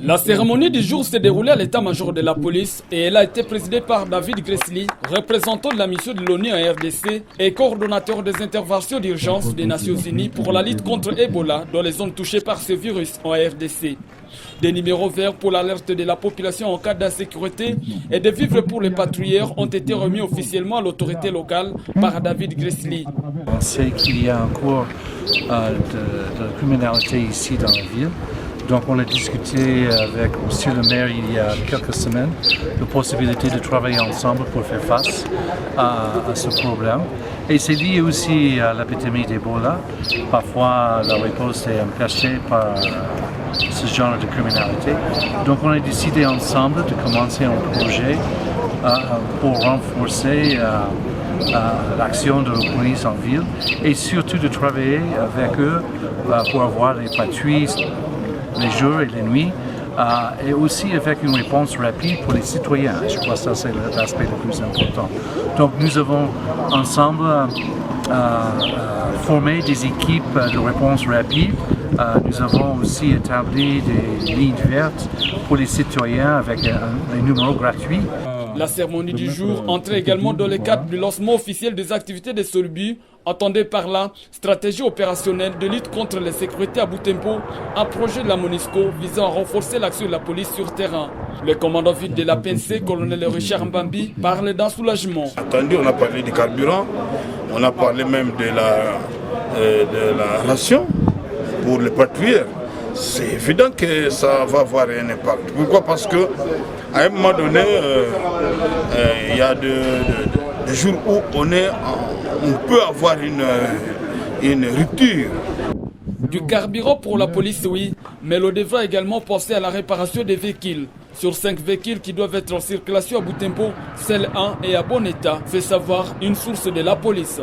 La cérémonie du jour s'est déroulée à l'état-major de la police et elle a été présidée par David Gressly, représentant de la mission de l'ONU en RDC et coordonnateur des interventions d'urgence des Nations Unies pour la lutte contre Ebola dans les zones touchées par ce virus en RDC. Des numéros verts pour l'alerte de la population en cas d'insécurité et des vivres pour les patrouilleurs ont été remis officiellement à l'autorité locale par David Gressly. On sait qu'il y a encore de criminalité ici dans la ville. Donc on a discuté avec monsieur le maire il y a quelques semaines de possibilité de travailler ensemble pour faire face à ce problème. Et c'est lié aussi à l'épidémie d'Ebola. Parfois la réponse est empêchée par ce genre de criminalité. Donc on a décidé ensemble de commencer un projet pour renforcer l'action de la police en ville et surtout de travailler avec eux pour avoir les patrouilles les jours et les nuits, et aussi avec une réponse rapide pour les citoyens. Je crois que ça c'est l'aspect le plus important. Donc nous avons ensemble formé des équipes de réponse rapide. Nous avons aussi établi des lignes vertes pour les citoyens avec des numéros gratuits. La cérémonie du jour entrait également dans le cadre du lancement officiel des activités de Solbu. Entendez par là, stratégie opérationnelle de lutte contre l'insécurité à Butembo, un projet de la MONUSCO visant à renforcer l'action de la police sur terrain. Le commandant ville de la PNC, colonel Richard Mbambi, parle d'un soulagement. Attendu, on a parlé du carburant, on a parlé même de la ration pour les patrouilleurs. C'est évident que ça va avoir un impact. Pourquoi? Parce que à un moment donné, il y a des jours où on peut avoir une rupture. Du carburant pour la police, oui, mais l'on devra également penser à la réparation des véhicules. Sur 5 véhicules qui doivent être en circulation à Butembo, seul un est à bon état, fait savoir une source de la police.